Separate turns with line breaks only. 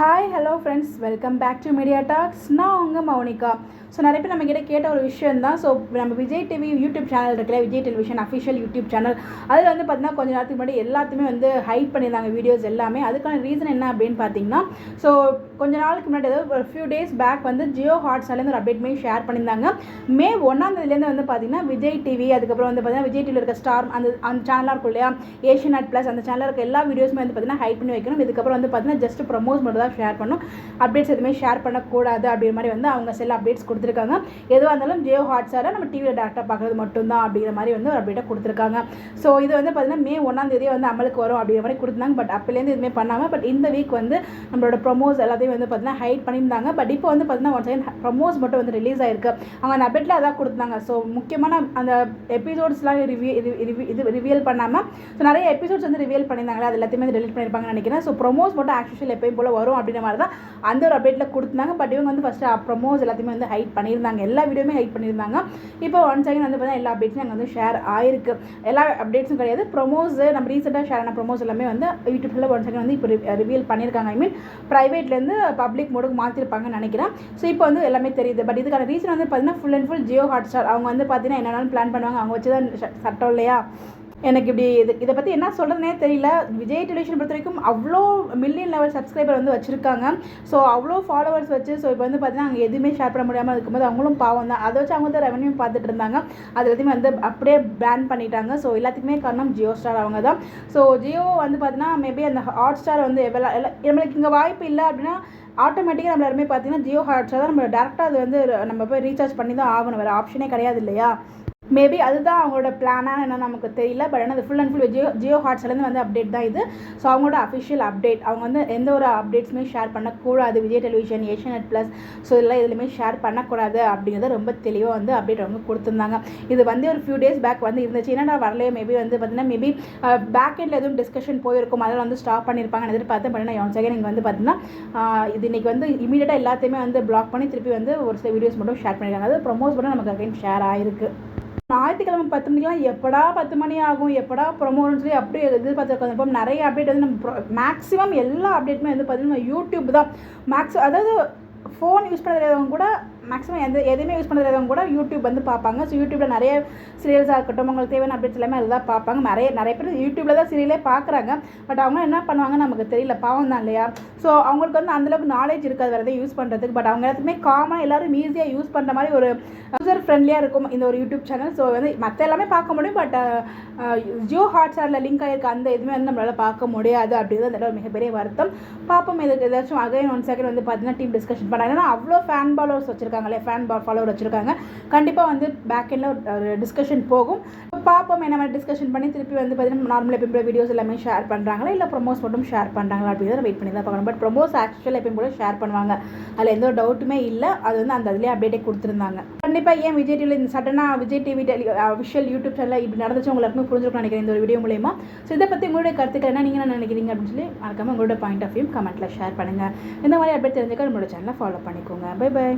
Hi hello friends, welcome back to Media Talks. நான் உங்கள் Mounika. So நிறைய பேர் நம்மக்கிட்ட கேட்ட ஒரு விஷயம் தான். ஸோ நம்ம விஜய் டிவி யூடியூப் சேனல் இருக்குல்ல, Vijay television official YouTube channel, அதில் வந்து பார்த்தீங்கன்னா கொஞ்சம் நேரத்துக்கு முன்னாடி எல்லாத்தையுமே வந்து ஹைட் பண்ணியிருந்தாங்க வீடியோஸ் எல்லாமே. அதுக்கான ரீசன் என்ன அப்படின்னு பார்த்தீங்கன்னா, ஸோ கொஞ்ச நாளுக்கு முன்னாடி ஒரு ஃபியூ டேஸ் பேக் வந்து ஜியோ ஹாட்ஸ்டார்லேருந்து ஒரு அப்டேட் பண்ணி ஷேர் பண்ணியிருந்தாங்க. மே 1ஆம் தேதியிலேருந்து வந்து பார்த்தீங்கன்னா விஜய் டிவி, அதுக்கப்புறம் வந்து பார்த்தீங்கன்னா விஜய் டிவியில் இருக்க ஸ்டார் அந்த சேனலாக இருக்கும் இல்லையா, ஏஷியநெட் ப்ளஸ், அந்த சேனலில் இருக்க எல்லா வீடியோஸுமே வந்து பார்த்தீங்கன்னா ஹைட் பண்ணி வைக்கணும். இதுக்கப்புறம் வந்து பார்த்தீங்கன்னா ஜஸ்ட் ப்ரமோஸ் மட்டும் தான் ஷேர் பண்ணணும், அப்டேட்ஸ் எதுவுமே ஷேர் பண்ணக்கூடாது அப்படிங்கிற மாதிரி வந்து அவங்க செல் அப்டேட்ஸ் கொடுத்துருக்காங்க. எதுவாக இருந்தாலும் ஜியோ ஹாட்ஸ்டாரை நம்ம டிவியில் டேரக்டாக பார்க்குறது மட்டும்தான் அப்படிங்கிற மாதிரி வந்து ஒரு அப்டேட்டாக கொடுத்துருக்காங்க. ஸோ இது வந்து பார்த்தீங்கன்னா மே 1ஆம் தேதியே வந்து அமலுக்கு வரும் அப்படிங்கிற மாதிரி கொடுத்துருந்தாங்க. பட் அப்போலேருந்து எதுவுமே பண்ணாமல், பட் இந்த வீக் வந்து நம்மளோட ப்ரமோஸ் எல்லாத்தையும் வந்து பார்த்தீங்கன்னா ஹைட் பண்ணியிருந்தாங்க. பட் இப்போ வந்து பார்த்தீங்கன்னா ஒன் செகண்ட் ப்ரமோஸ் மட்டும் வந்து ரிலீஸ் ஆயிருக்கு. அவங்க அந்த அப்டேட்டில் அதான் கொடுத்தாங்க. ஸோ முக்கியமான அந்த எபிசோட்ஸ்லாம் ரிவீல் பண்ணாமல், ஸோ நிறைய எபிசோட்ஸ் வந்து ரிவீல் பண்ணியிருந்தாங்களே, அது எல்லாத்தையுமே டெலிட் பண்ணியிருப்பாங்கன்னு நினைக்கிறேன். ஸோ ப்ரமோஸ் மட்டும் ஆக்சுவல் எப்பயும் போல் வரும் அப்படின்ற மாதிரி தான் அந்த ஒரு அப்டேட்டில் கொடுத்தாங்க. பட் இவங்க வந்து ஃபஸ்ட்டு ப்ரமோஸ் எல்லாத்தையுமே வந்து ஹைட் பண்ணியிருந்தாங்க, எல்லா வீடியோமே ஹைட் பண்ணியிருந்தாங்க. இப்போ ஒன் செகண்ட் வந்து பார்த்தீங்கன்னா எல்லா அப்டேட்ஸும் அங்கே வந்து ஷேர் ஆயிருக்கு. எல்லா அப்டேட்ஸும் கிடையாது, ப்ரமோஸ் நம்ம ரீசெண்டாக ஷேர் ஆன ப்ரமோஸ் எல்லாமே வந்து யூடியூப்பில் ஒன் செகண்ட் வந்து இப்போ ரிவீல் பண்ணியிருக்காங்க. ஐ மீன் ப்ரைவேட்லேருந்து பப்ளிக் மோடுக்கு மாற்றிருப்பாங்கன்னு நினைக்கிறேன். ஸோ இப்போ வந்து எல்லாமே தெரியுது. பட் இதுக்கான ரீசன் வந்து பார்த்தீங்கன்னா full and full Jio Hotstar அவங்க வந்து பார்த்தீங்கன்னா என்னென்னாலும் பிளான் பண்ணுவாங்க, அவங்க வச்சு தான் சட்டம் இல்லையா. எனக்கு இப்படி இதை பற்றி என்ன சொல்கிறதுனே தெரியல. விஜய் டெலிவிஷன் பொறுத்த வரைக்கும் அவ்வளோ மில்லியன் லெவல் சப்ஸ்கிரைபர் வந்து வச்சுருக்காங்க. ஸோ அவ்வளோ ஃபாலோவர்ஸ் வச்சு, ஸோ இப்போ வந்து பார்த்தீங்கன்னா அங்கே எதுவுமே ஷேர் பண்ண முடியாமல் இருக்கும்போது அவங்களும் பாவம் தான். அதை வச்சு அவங்க வந்து ரெவன்யூ பார்த்துட்டு இருந்தாங்க. அது எல்லாத்தையுமே வந்து அப்படியே பேன் பண்ணிட்டாங்க. ஸோ எல்லாத்துக்குமே காரணம் ஜியோ ஸ்டார் அவங்க தான். ஸோ ஜியோ வந்து பார்த்தீங்கன்னா மேபி அந்த ஹாட் ஸ்டார் வந்து நம்மளுக்கு இங்கே வாய்ப்பு இல்லை அப்படின்னா ஆட்டோமேட்டிக்காக நம்ம எல்லாருமே பார்த்தீங்கன்னா ஜியோ ஹாட்ஸ்டார் தான் நம்ம டேரெக்டாக அது வந்து நம்ம போய் ரீசார்ஜ் பண்ணி தான் ஆகணும், வேறு ஆப்ஷனே கிடையாது இல்லையா. மேபி அதுதான் அவங்களோட பிளானாக என்ன நமக்கு தெரியல. பட் ஆனால் அது ஃபுல் அண்ட் ஃபுல் ஜியோ ஹாட்ஸ்லேருந்து வந்து அப்டேட் தான் இது. ஸோ அவங்களோட அஃபிஷியல் அப்டேட், அவங்க வந்து எந்த ஒரு அப்டேட்ஸுமே ஷேர் பண்ணக்கூடாது. Vijay television, Asianet plus, so இதெல்லாம் எதுலையுமே ஷேர் பண்ணக்கூடாது அப்படிங்கிறத ரொம்ப தெளிவாக வந்து அப்டேட் அவங்க கொடுத்துருந்தாங்க. இது வந்து ஒரு ஃபியூ டேஸ் பேக் வந்து இருந்துச்சு. என்னடா வரலையே, மேபி வந்து பார்த்தீங்கன்னா மேபி பேக் எண்டில் எதுவும் டிஸ்கஷன் போயிருக்கும், அதில் வந்து ஸ்டாப் பண்ணியிருப்பாங்கன்னு எதிர்பார்த்தேன். பட் ஆனால் ஒன் செகண்ட் இங்கே வந்து பார்த்தீங்கன்னா இது இன்றைக்கி வந்து இமீடியட்டாக எல்லாத்தையுமே வந்து பிளாக் பண்ணி திருப்பி வந்து ஒரு சில வீடியோஸ் மட்டும் ஷேர் பண்ணியிருக்காங்க. அது ப்ரமோஸ் மட்டும் நமக்கு அகைன் ஷேர் ஆயிருக்கு. ஞாயிற்றுக்கிழமை 10 மணிக்கெலாம் எப்படா 10 மணி ஆகும், எப்படா ப்ரொமோன்னு சொல்லி அப்படியே எதிர்பார்த்து உட்காந்துருப்போம். நிறைய அப்டேட் வந்து நம்ம மேக்ஸிமம் எல்லா அப்டேட்டுமே வந்து பார்த்திங்கன்னா யூடியூப் தான் அதாவது ஃபோன் யூஸ் பண்ணுறவங்க கூட மேக்ஸிமம் எதுவுமே யூஸ் பண்ணுறவங்க கூட யூடியூப் வந்து பார்ப்பாங்க. ஸோ யூடியூப்பில் நிறைய சீரியல்ஸாக இருக்கட்டும், அவங்களுக்கு தேவையான அப்டேட்ஸ் எல்லாமே அதுதான் பார்ப்பாங்க. நிறைய பேர் யூடியூப்பில் தான் சீரியலே பார்க்குறாங்க. பட் அவங்க என்ன பண்ணுவாங்க நமக்கு தெரியல, பாவம் தான் இல்லையா. ஸோ அவங்களுக்கு வந்து அந்தளவுக்கு நாலேஜ் இருக்காது வேறு எதாவது யூஸ் பண்ணுறதுக்கு. பட் அவங்க எல்லாத்துக்குமே காமனாக எல்லோரும் ஈஸியாக யூஸ் பண்ணுற மாதிரி ஒரு யூசர் ஃப்ரெண்ட்லியாக இருக்கும் இந்த ஒரு யூடியூப் சேனல். ஸோ வந்து மற்ற எல்லாமே பார்க்க முடியும், பட் ஜியோ ஹாட்ஸ்டாரில் லிங்க் ஆகிருக்க அந்த எதுவுமே வந்து நம்மளால் பார்க்க முடியாது அப்படிங்கிறது ஒரு மிகப்பெரிய வருத்தம். பார்ப்போம், இதுக்கு ஏதாச்சும் அகைன் ஒன் செகண்ட் வந்து பார்த்தீங்கன்னா டீம் டிஸ்கஷன் பண்ணாங்க. ஏன்னா அவ்வளோ ஃபேன் ஃபாலோவர்ஸ் வச்சுருக்காங்களே, ஃபாலோவர் வச்சுருக்காங்க. கண்டிப்பாக வந்து பேக் எண்டில் ஒரு டிஸ்கஷன் போகும். பார்ப்போம் என்ன மாதிரி டிஸ்கஷன் பண்ணி திருப்பி வந்து பார்த்தீங்கன்னா நார்மலாக எப்பயும் போல வீடியோஸ் எல்லாமே ஷேர் பண்ணுறாங்களா, இல்லை ப்ரமோஸ் மட்டும் ஷேர் பண்ணுறாங்களா அப்படிங்கிறத வெயிட் பண்ணி தான் பார்க்கணும். பட் ப்ரமோஸ் ஆக்சுவலாக எப்பயும் போல ஷேர் பண்ணுவாங்க, அதில் எந்த ஒரு டவுட்டுமே இல்லை. அது வந்து அந்த அதிலே அப்டேட்டே கொடுத்துருந்தாங்க. கண்டிப்பாக ஏன் விஜய் டிவியில் இந்த சடனாக விஜய் டிவி அஃபிஷியல் யூடியூப் சேனலில் இப்படி நடந்துச்சு உங்களுக்கு புரிஞ்சுக்கணும் நினைக்கிறேன் இந்த ஒரு வீடியோ மூலமா. ஸோ இதை பற்றி உங்களுடைய கருத்துக்கள் என்ன, நீங்கள் என்ன நினைக்கிறீங்க அப்படின்னு சொல்லி மறக்காமல் உங்களோட பாயிண்ட் ஆஃப் வியூ கமெண்ட்டில் ஷேர் பண்ணுங்கள். இந்த மாதிரி அப்டேட் தெரிஞ்சுக்க நம்மளோட சேனலை ஃபாலோ பண்ணிக்கோங்க. Bye by.